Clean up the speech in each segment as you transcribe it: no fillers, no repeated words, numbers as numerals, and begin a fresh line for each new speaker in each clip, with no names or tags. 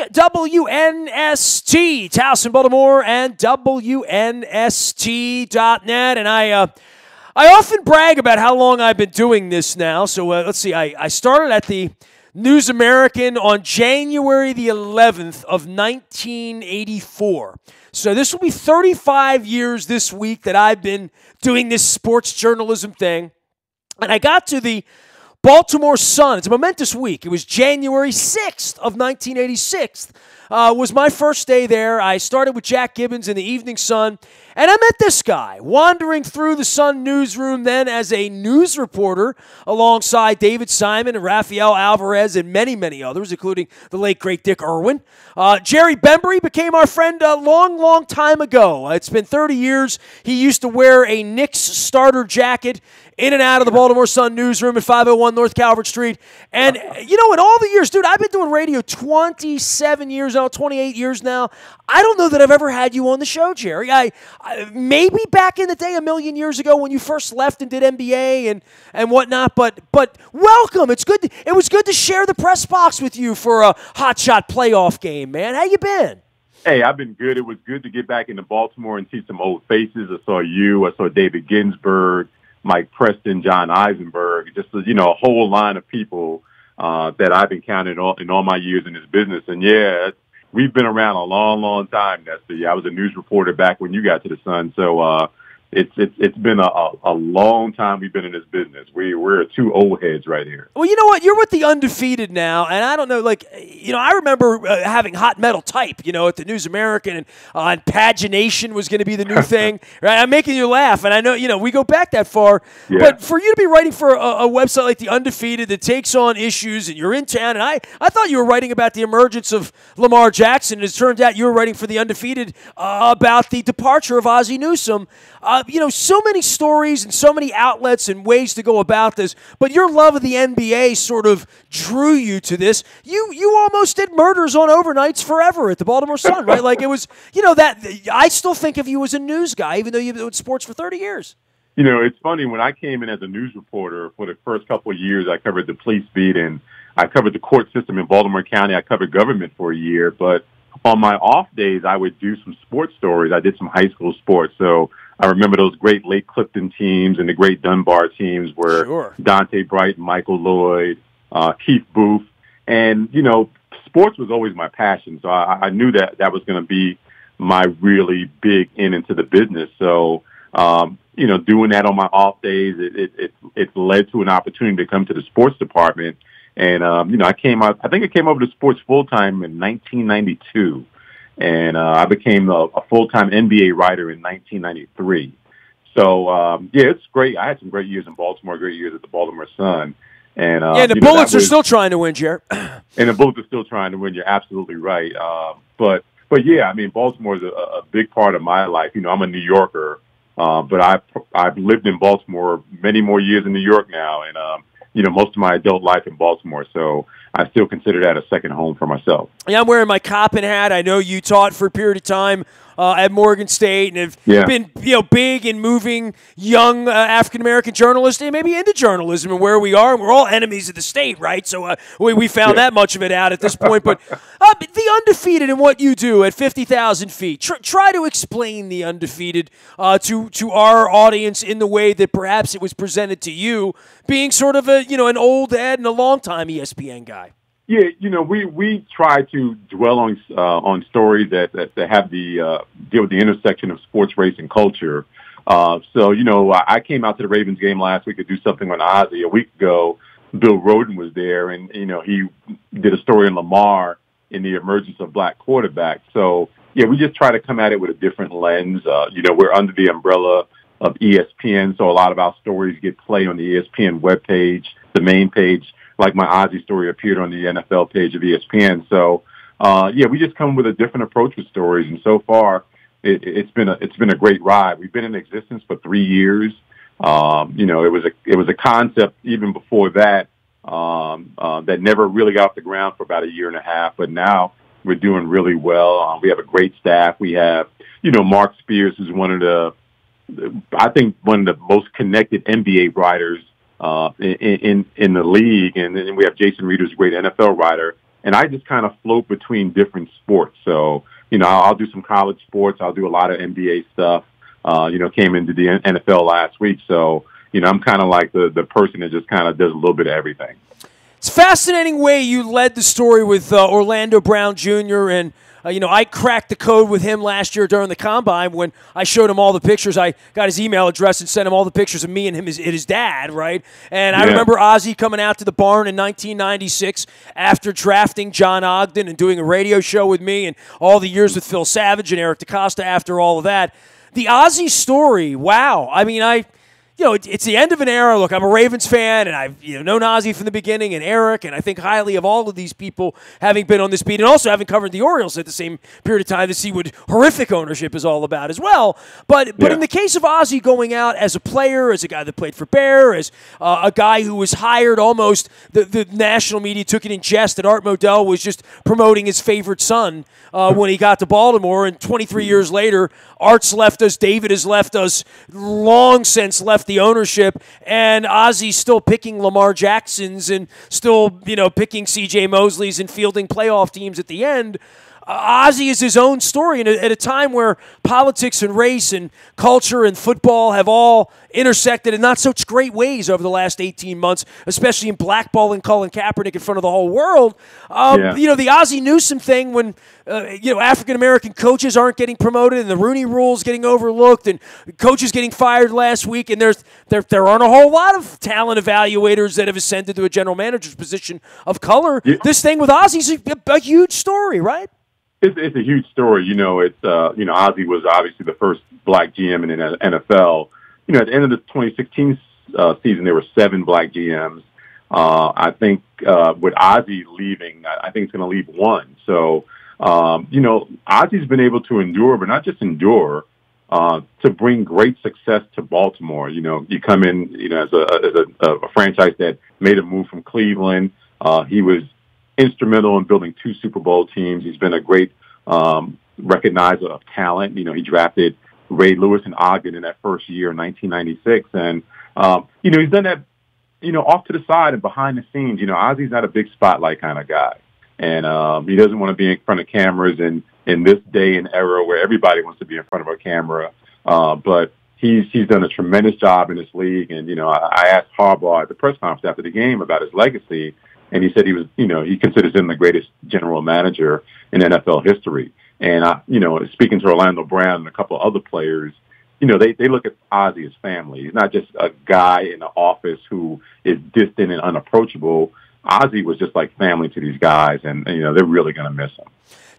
WNST, Towson, Baltimore, and WNST.net. And I often brag about how long I've been doing this now. So let's see. I started at the News American on January the 11th of 1984. So this will be 35 years this week that I've been doing this sports journalism thing. And I got to the Baltimore Sun. It's a momentous week. It was January 6th of 1986. Was my first day there. I started with Jack Gibbons in the Evening Sun, and I met this guy wandering through the Sun newsroom then as a news reporter alongside David Simon and Rafael Alvarez and many, many others, including the late, great Dick Irwin. Jerry Bembry became our friend a long, long time ago. It's been 30 years. He used to wear a Knicks starter jacket in and out of the Baltimore Sun newsroom at 501 North Calvert Street. And, you know, in all the years, dude, I've been doing radio 27 years now, 28 years now. I don't know that I've ever had you on the show, Jerry. I maybe back in the day, a million years ago when you first left and did NBA and whatnot, but welcome. It was good to share the press box with you for a hotshot playoff game, man. How you been?
Hey, I've been good. It was good to get back into Baltimore and see some old faces. I saw you. I saw David Ginsburg, Mike Preston, John Eisenberg, just, you know, a whole line of people that I've encountered in all my years in this business. And, yeah, we've been around a long, long time, Nestor. Yeah, I was a news reporter back when you got to the Sun. So it's been a long time we've been in this business. We're two old heads right here.
Well, you know what? You're with the Undefeated now, and I don't know, like, you know, I remember having hot metal type, you know, at the News American, and pagination was going to be the new thing, right? I'm making you laugh, and I know, you know, we go back that far,
Yeah.
but for you to be writing for a website like the Undefeated that takes on issues, and you're in town, and I thought you were writing about the emergence of Lamar Jackson, and it turned out you were writing for the Undefeated about the departure of Ozzie Newsome. You know, so many stories and so many outlets and ways to go about this, but your love of the NBA sort of drew you to this. You almost did murders on overnights forever at the Baltimore Sun, right? Like, it was, you know, that I still think of you as a news guy, even though you've been doing sports for 30 years.
You know, it's funny, when I came in as a news reporter for the first couple of years, I covered the police beat and I covered the court system in Baltimore County. I covered government for a year, but on my off days, I would do some sports stories. I did some high school sports, so I remember those great Lake Clifton teams and the great Dunbar teams where
Sure.
Dante Bright, Michael Lloyd, Keith Booth. And, you know, sports was always my passion. So I knew that was going to be my really big into the business. So, you know, doing that on my off days, it led to an opportunity to come to the sports department. And, you know, I think I came over to sports full time in 1992. And I became a full-time NBA writer in 1993. So, yeah, it's great. I had some great years in Baltimore, great years at the Baltimore Sun. And
yeah, the Bullets are still trying to win, Jer.
And the Bullets are still trying to win. You're absolutely right. But yeah, I mean, Baltimore is a big part of my life. You know, I'm a New Yorker, but I've lived in Baltimore many more years in New York now, and you know, most of my adult life in Baltimore. So I still consider that a second home for myself.
Yeah, I'm wearing my Coppin hat. I know you taught for a period of time at Morgan State and have been, you know, big in moving young African-American journalists and maybe into journalism and where we are. We're all enemies of the state, right? So we found that much of it out at this point. But the Undefeated and what you do at 50,000 feet, try to explain the Undefeated to our audience in the way that perhaps it was presented to you, being sort of a, you know, an old head and a long-time ESPN guy.
Yeah, you know, we try to dwell on stories that have the deal with the intersection of sports, race, and culture. So, you know, I came out to the Ravens game last week to do something on Ozzie. A week ago, Bill Rhoden was there, and, you know, he did a story on Lamar in the emergence of black quarterbacks. So, yeah, we just try to come at it with a different lens. You know, we're under the umbrella of ESPN, so a lot of our stories get played on the ESPN webpage, the main page. Like my Ozzie story appeared on the NFL page of ESPN. So, yeah, we just come with a different approach with stories. And so far, it's been a great ride. We've been in existence for 3 years. You know, it was a concept even before that, that never really got off the ground for about a year and a half. But now we're doing really well. We have a great staff. We have, you know, Mark Spears, who's one of the most connected NBA writers in the league, and then we have Jason Reed, who's a great NFL writer, and I just kind of float between different sports. So, I'll do some college sports. I'll do a lot of NBA stuff. Came into the NFL last week. So, I'm kind of like the person that just kind of does a little bit of everything.
It's a fascinating way you led the story with Orlando Brown Jr. And, I cracked the code with him last year during the Combine when I showed him all the pictures. I got his email address and sent him all the pictures of me and him and his dad, right? And I remember Ozzie coming out to the barn in 1996 after drafting John Ogden and doing a radio show with me and all the years with Phil Savage and Eric DaCosta after all of that. The Ozzie story, wow. I mean, it's the end of an era. Look, I'm a Ravens fan, and I've known Ozzie from the beginning, and Eric, and I think highly of all of these people having been on this beat, and also having covered the Orioles at the same period of time to see what horrific ownership is all about as well. But in the case of Ozzie going out as a player, as a guy that played for Bear, as a guy who was hired almost, the national media took it in jest that Art Modell was just promoting his favorite son when he got to Baltimore, and 23 years later, Art's left us, David has left us, long since left the ownership, and Ozzie's still picking Lamar Jacksons and still, picking C.J. Mosley's and fielding playoff teams at the end. Ozzie is his own story, and at a time where politics and race and culture and football have all intersected in not such great ways over the last 18 months, especially in blackballing Colin Kaepernick in front of the whole world. The Ozzie Newsome thing when, African-American coaches aren't getting promoted and the Rooney Rule's getting overlooked and coaches getting fired last week, and there aren't a whole lot of talent evaluators that have ascended to a general manager's position of color. Yeah. This thing with Ozzie's a huge story, right?
It's a huge story. Ozzie was obviously the first black GM in the NFL. At the end of the 2016 season, there were 7 black GMs. I think with Ozzie leaving, I think it's going to leave 1. So, Ozzie's been able to endure, but not just endure, to bring great success to Baltimore. You come in, as a franchise that made a move from Cleveland. He was instrumental in building 2 Super Bowl teams. He's been a great recognizer of talent. He drafted Ray Lewis and Ogden in that first year in 1996. And, he's done that, off to the side and behind the scenes. Ozzie's not a big spotlight kind of guy. And he doesn't want to be in front of cameras in this day and era where everybody wants to be in front of a camera. But he's done a tremendous job in this league. And, I asked Harbaugh at the press conference after the game about his legacy. And he said he was, he considers him the greatest general manager in NFL history. And, speaking to Orlando Brown and a couple of other players, they look at Ozzie as family. He's not just a guy in the office who is distant and unapproachable. Ozzie was just like family to these guys, and, they're really going to miss him.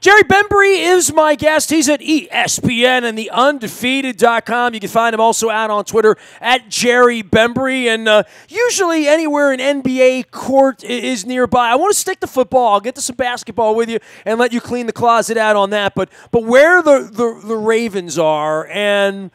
Jerry Bembry is my guest. He's at ESPN and the Undefeated.com. You can find him also out on Twitter at Jerry Bembry. And usually anywhere an NBA court is nearby. I want to stick to football. I'll get to some basketball with you and let you clean the closet out on that. But where the Ravens are and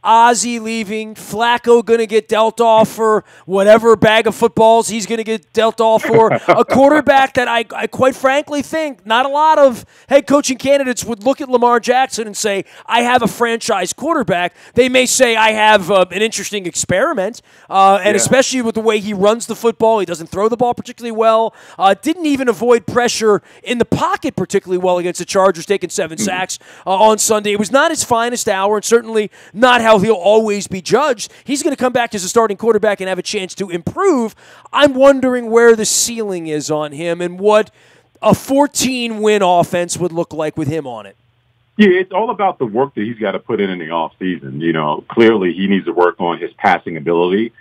Ozzie leaving, Flacco going to get dealt off for whatever bag of footballs he's going to get dealt off for. A quarterback that I quite frankly think not a lot of head coaching candidates would look at Lamar Jackson and say, I have a franchise quarterback. They may say, I have an interesting experiment, especially with the way he runs the football. He doesn't throw the ball particularly well. Didn't even avoid pressure in the pocket particularly well against the Chargers, taking 7 sacks on Sunday. It was not his finest hour, and certainly not how he'll always be judged. He's going to come back as a starting quarterback and have a chance to improve. I'm wondering where the ceiling is on him and what a 14-win offense would look like with him on it.
Yeah, it's all about the work that he's got to put in the offseason. Clearly he needs to work on his passing ability.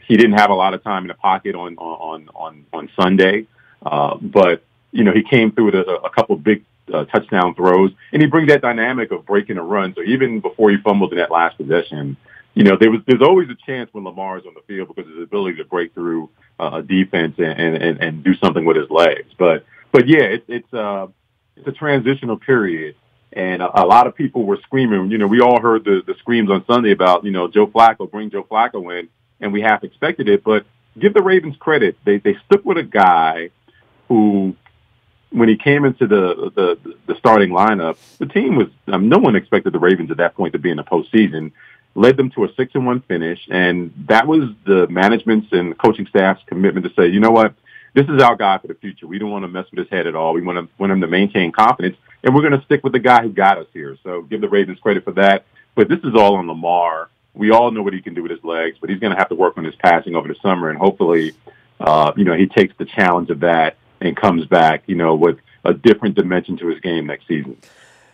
He didn't have a lot of time in the pocket on Sunday, but he came through with a couple of big touchdown throws, and he brings that dynamic of breaking a run. So even before he fumbled in that last possession, there's always a chance when Lamar's on the field because of his ability to break through a defense and do something with his legs. But yeah, it's a transitional period, and a lot of people were screaming. We all heard the screams on Sunday about Joe Flacco, bring Joe Flacco in, and we half expected it. But give the Ravens credit; they stuck with a guy who, when he came into the starting lineup, the team was no one expected the Ravens at that point to be in the postseason. Led them to a 6-1 finish, and that was the management's and coaching staff's commitment to say, you know what, this is our guy for the future. We don't want to mess with his head at all. We want him to maintain confidence, and we're going to stick with the guy who got us here. So give the Ravens credit for that. But this is all on Lamar. We all know what he can do with his legs, but he's going to have to work on his passing over the summer, and hopefully, he takes the challenge of that and comes back, with a different dimension to his game next season.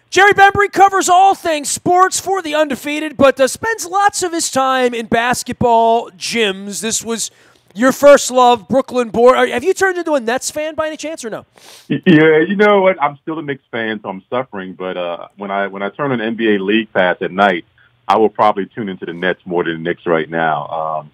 Jerry Bembry covers all things sports for the Undefeated, but spends lots of his time in basketball gyms. This was your first love, Brooklyn born. Have you turned into a Nets fan by any chance or no?
Yeah, you know what? I'm still a Knicks fan, so I'm suffering. But when I turn on NBA League Pass at night, I will probably tune into the Nets more than the Knicks right now.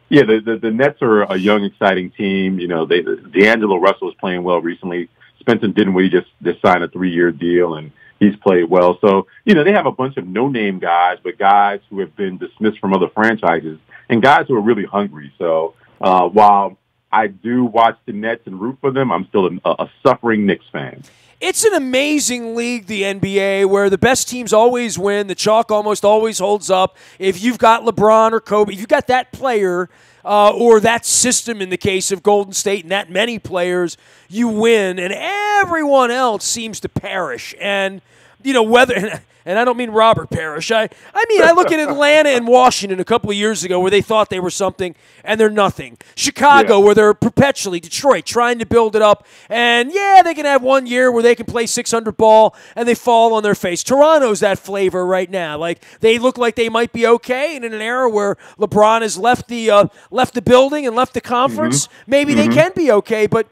The Nets are a young, exciting team. D'Angelo Russell is playing well recently. Spencer Dinwiddie just signed a 3-year deal, and he's played well. So, they have a bunch of no-name guys, but guys who have been dismissed from other franchises and guys who are really hungry. So while I do watch the Nets and root for them, I'm still a suffering Knicks fan.
It's an amazing league, the NBA, where the best teams always win. The chalk almost always holds up. If you've got LeBron or Kobe, if you've got that player or that system in the case of Golden State and that many players, you win. And everyone else seems to perish. And, whether – and I don't mean Robert Parrish. I look at Atlanta and Washington a couple of years ago where they thought they were something and they're nothing. Chicago where they're perpetually, Detroit, trying to build it up. And, they can have 1 year where they can play 600 ball and they fall on their face. Toronto's that flavor right now. Like, they look like they might be okay, and in an era where LeBron has left the building and left the conference, maybe they can be okay. But,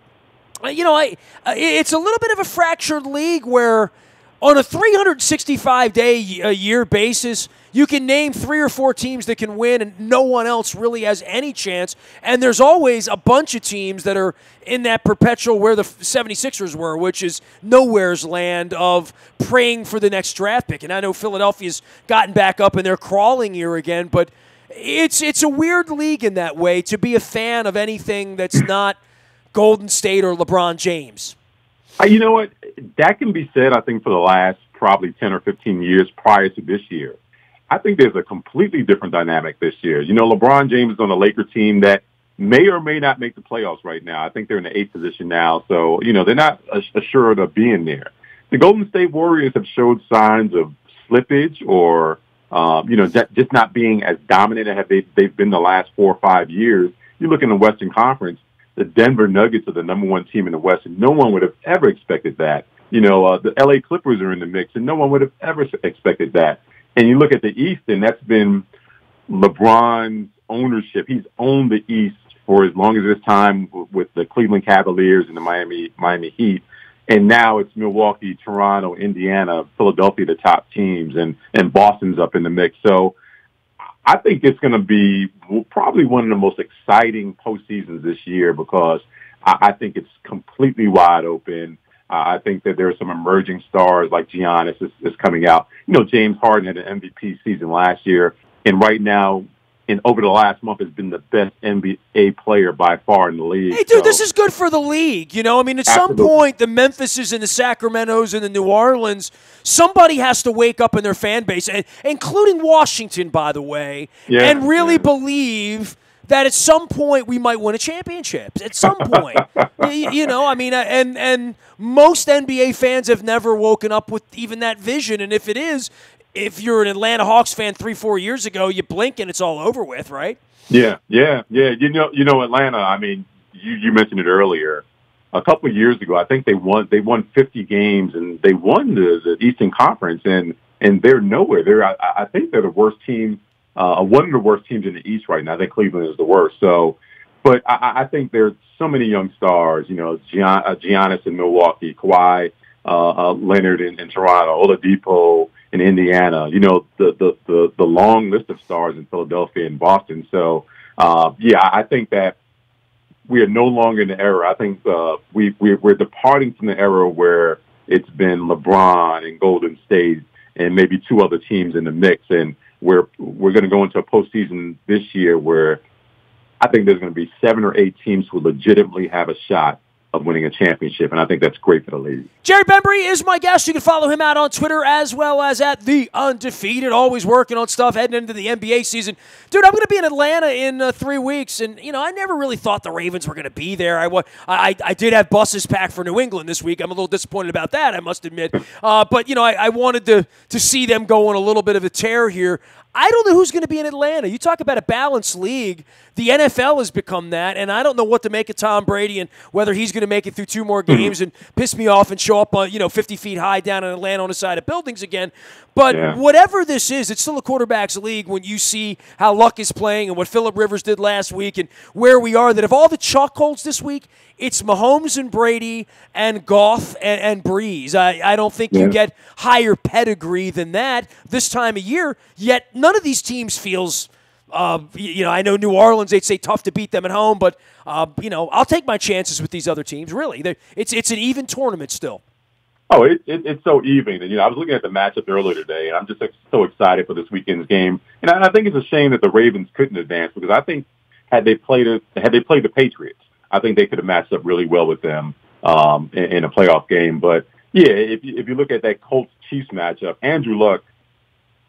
it's a little bit of a fractured league where on a 365-day-a-year basis, you can name 3 or 4 teams that can win, and no one else really has any chance. And there's always a bunch of teams that are in that perpetual where the 76ers were, which is nowhere's land of praying for the next draft pick. And I know Philadelphia's gotten back up and they're crawling here again, but it's a weird league in that way to be a fan of anything that's not Golden State or LeBron James.
You know what? That can be said, I think, for the last probably 10 or 15 years prior to this year. I think there's a completely different dynamic this year. LeBron James is on a Laker team that may or may not make the playoffs right now. I think they're in the 8th position now, so, they're not assured of being there. The Golden State Warriors have showed signs of slippage or, just not being as dominant as they've been the last 4 or 5 years. You look in the Western Conference, the Denver Nuggets are the number 1 team in the West, and no one would have ever expected that. The LA Clippers are in the mix, and no one would have ever expected that. And you look at the East, and that's been LeBron's ownership. He's owned the East for as long as his time with the Cleveland Cavaliers and the Miami Heat. And now it's Milwaukee, Toronto, Indiana, Philadelphia, the top teams, and Boston's up in the mix. So I think it's going to be probably one of the most exciting postseasons this year because I think it's completely wide open. I think that there are some emerging stars like Giannis is coming out. James Harden had an MVP season last year, and right now, and over the last month, has been the best NBA player by far in the league.
Hey, dude, this is good for the league. At some point, the Memphises and the Sacramentos and the New Orleans, somebody has to wake up in their fan base, including Washington, by the way, and really believe that at some point we might win a championship. At some point. And most NBA fans have never woken up with even that vision. And if you're an Atlanta Hawks fan 3-4 years ago, you blink and it's all over with, right?
Yeah. Atlanta, I mean, you mentioned it earlier. A couple of years ago, I think they won 50 games and they won the Eastern Conference and they're nowhere. I think they're the worst team, one of the worst teams in the East right now. I think Cleveland is the worst. So, but I think there's so many young stars, Giannis in Milwaukee, Kawhi Leonard in Toronto, Oladipo in Indiana, the long list of stars in Philadelphia and Boston. So, I think that we are no longer in the era. I think we're departing from the era where it's been LeBron and Golden State and maybe 2 other teams in the mix. And we're going to go into a postseason this year where I think there's going to be 7 or 8 teams who legitimately have a shot of winning a championship, and I think that's great for the league.
Jerry Bembry is my guest. You can follow him out on Twitter as well as at The Undefeated, always working on stuff heading into the NBA season. Dude, I'm going to be in Atlanta in 3 weeks, and, I never really thought the Ravens were going to be there. I did have buses packed for New England this week. I'm a little disappointed about that, I must admit. But, I wanted to see them go on a little bit of a tear here. I don't know who's going to be in Atlanta. You talk about a balanced league. The NFL has become that, and I don't know what to make of Tom Brady and whether he's going to make it through 2 more games and piss me off and show up on 50 feet high down in Atlanta on the side of buildings again. But whatever this is, it's still a quarterback's league when you see how Luck is playing and what Phillip Rivers did last week and where we are, that if all the chalk holds this week, it's Mahomes and Brady and Goff and Breeze. I don't think you get higher pedigree than that this time of year, yet none of these teams feels I know New Orleans, they'd say tough to beat them at home, but, I'll take my chances with these other teams, really. It's an even tournament still.
Oh, it's so even. And, I was looking at the matchup earlier today, and I'm just so excited for this weekend's game. And I think it's a shame that the Ravens couldn't advance, because I think had they played the Patriots, I think they could have matched up really well with them in a playoff game. But, if you look at that Colts-Chiefs matchup, Andrew Luck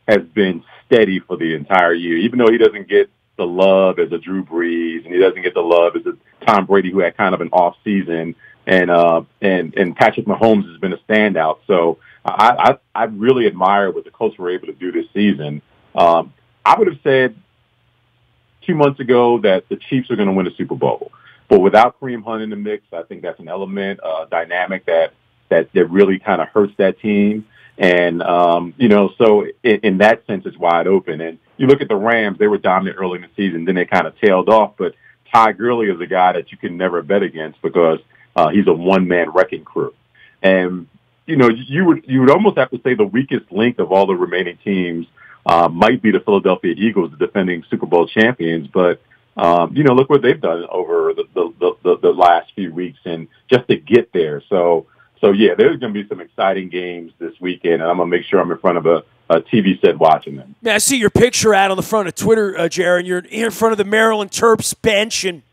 has been steady for the entire year, even though he doesn't get the love as a Drew Brees and he doesn't get the love as a Tom Brady, who had kind of an off season, and Patrick Mahomes has been a standout. So I really admire what the Colts were able to do this season. I would have said 2 months ago that the Chiefs are going to win a Super Bowl, but without Kareem Hunt in the mix, I think that's an element, dynamic that really kind of hurts that team. And, so in that sense, it's wide open. And you look at the Rams, they were dominant early in the season, then they kind of tailed off. But Ty Gurley is a guy that you can never bet against because he's a one-man wrecking crew. And, you would almost have to say the weakest link of all the remaining teams might be the Philadelphia Eagles, the defending Super Bowl champions. But, look what they've done over the last few weeks and just to get there. So there's going to be some exciting games this weekend, and I'm going to make sure I'm in front of a TV set watching them.
Yeah, I see your picture out on the front of Twitter, Jaron. You're in front of the Maryland Terps bench, and,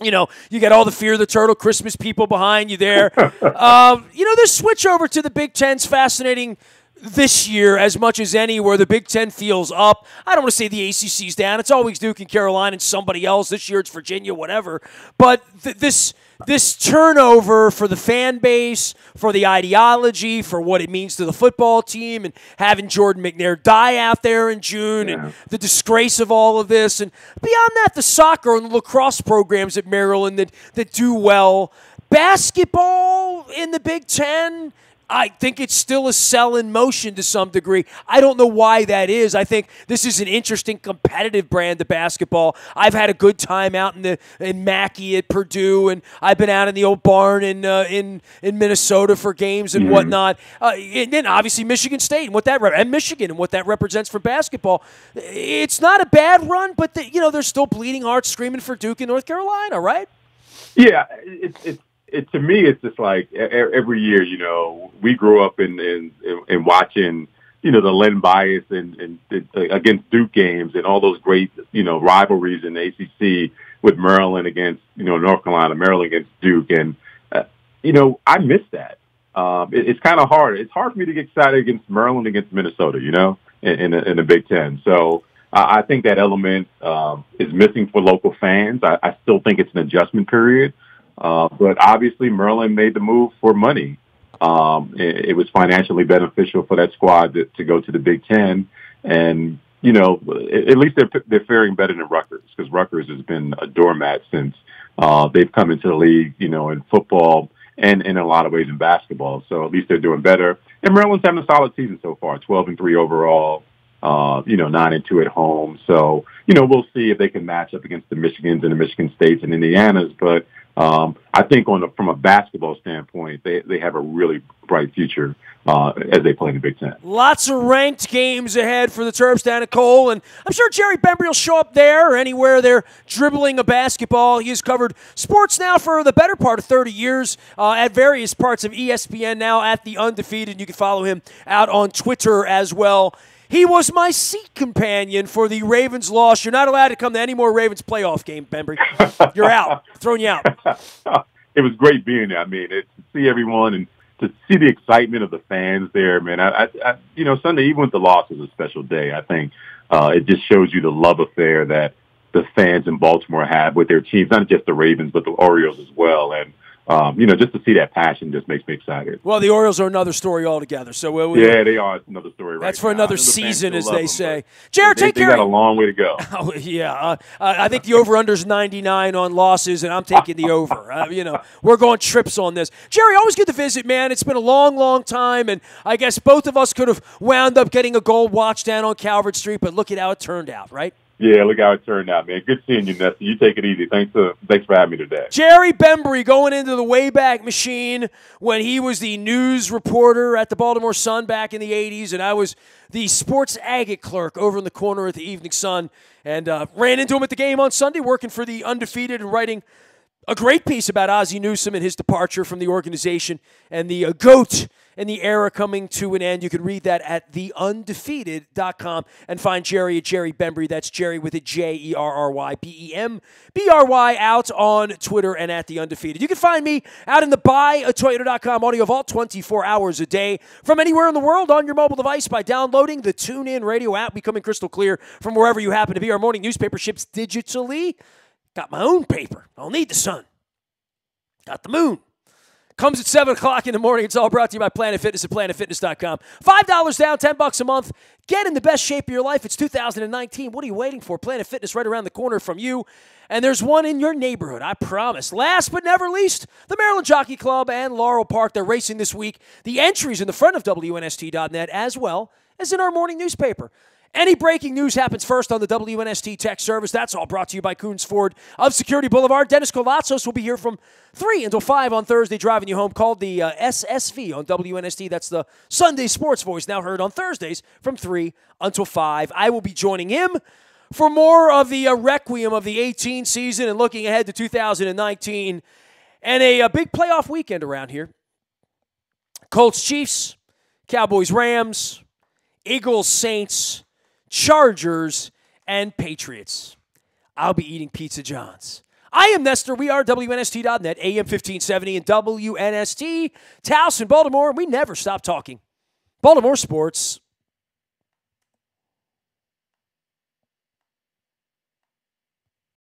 you got all the Fear the Turtle Christmas people behind you there. This switch over to the Big Ten's fascinating this year as much as any, where the Big Ten feels up. I don't want to say the ACC's down. It's always Duke and Carolina and somebody else. This year it's Virginia, whatever. But this turnover for the fan base, for the ideology, for what it means to the football team, and having Jordan McNair die out there in June, and the disgrace of all of this. And beyond that, the soccer and the lacrosse programs at Maryland that do well. Basketball in the Big Ten, I think it's still a sell in motion to some degree. I don't know why that is. I think this is an interesting competitive brand of basketball. I've had a good time out in Mackey at Purdue, and I've been out in the old barn in Minnesota for games and whatnot. And then obviously Michigan State and and Michigan and what that represents for basketball. It's not a bad run, but there's still bleeding hearts screaming for Duke and North Carolina, right?
Yeah, to me, it's just like every year, we grew up in watching, the Len Bias and against Duke games and all those great, rivalries in the ACC with Maryland against, North Carolina, Maryland against Duke. And, I miss that. It's kind of hard. It's hard for me to get excited against Maryland against Minnesota, in the Big Ten. So I think that element is missing for local fans. I still think it's an adjustment period. But obviously Maryland made the move for money. It was financially beneficial for that squad to go to the Big Ten. And, at least they're faring better than Rutgers, because Rutgers has been a doormat since they've come into the league, in football and in a lot of ways in basketball. So at least they're doing better. And Maryland's having a solid season so far, 12-3 overall, 9-2 at home. So, we'll see if they can match up against the Michigans and the Michigan States and Indianas. But I think from a basketball standpoint, they have a really bright future as they play in the Big Ten.
Lots of ranked games ahead for the Terps down at Cole, and I'm sure Jerry Bembry will show up there or anywhere they're dribbling a basketball. He has covered sports now for the better part of 30 years at various parts of ESPN, now at The Undefeated. You can follow him out on Twitter as well. He was my seat companion for the Ravens loss. You're not allowed to come to any more Ravens playoff game, Bembry. You're out. Throwing you out.
it was great being there. I mean, to see everyone and to see the excitement of the fans there, man. Sunday, even with the loss, is a special day. I think it just shows you the love affair that the fans in Baltimore have with their teams, not just the Ravens, but the Orioles as well. And just to see that passion just makes me excited.
Well, the Orioles are another story altogether. So
yeah, they are another story.
That's
right
for
now.
another season, as they say.
Them,
Jared, take care.
They got a long way to go.
Oh, yeah, I think the over/under is 99 on losses, and I'm taking the over. We're going trips on this. Jerry, always good to visit, man. It's been a long, long time, and I guess both of us could have wound up getting a gold watch down on Calvert Street, but look at how it turned out, right?
Yeah, look how it turned out, man. Good seeing you, Nestor. You take it easy. Thanks for having me today.
Jerry Bembry going into the Wayback Machine when he was the news reporter at the Baltimore Sun back in the 80s, and I was the sports agate clerk over in the corner at the Evening Sun, and ran into him at the game on Sunday working for the Undefeated and writing a great piece about Ozzie Newsome and his departure from the organization and the GOAT and the era coming to an end. You can read that at theundefeated.com and find Jerry at Jerry Bembry. That's Jerry with a JerryBembry out on Twitter and at The Undefeated. You can find me out in the buyatoyota.com audio vault 24 hours a day from anywhere in the world on your mobile device by downloading the TuneIn Radio app, becoming crystal clear from wherever you happen to be. Our morning newspaper ships digitally. Got my own paper. Don't need the sun. Got the moon. Comes at 7 o'clock in the morning. It's all brought to you by Planet Fitness at planetfitness.com. $5 down, $10 a month. Get in the best shape of your life. It's 2019. What are you waiting for? Planet Fitness right around the corner from you. And there's one in your neighborhood, I promise. Last but never least, the Maryland Jockey Club and Laurel Park. They're racing this week. The entries in the front of WNST.net as well as in our morning newspaper. Any breaking news happens first on the WNST Tech Service. That's all brought to you by Coons Ford of Security Boulevard. Dennis Colatzos will be here from 3 until 5 on Thursday, driving you home, called the SSV on WNST. That's the Sunday Sports Voice, now heard on Thursdays from 3 until 5. I will be joining him for more of the requiem of the 18 season and looking ahead to 2019 and a big playoff weekend around here. Colts, Chiefs, Cowboys, Rams, Eagles, Saints, Chargers, and Patriots. I'll be eating Pizza John's. I am Nestor. We are WNST.net, AM 1570, and WNST, Towson, Baltimore. We never stop talking Baltimore sports.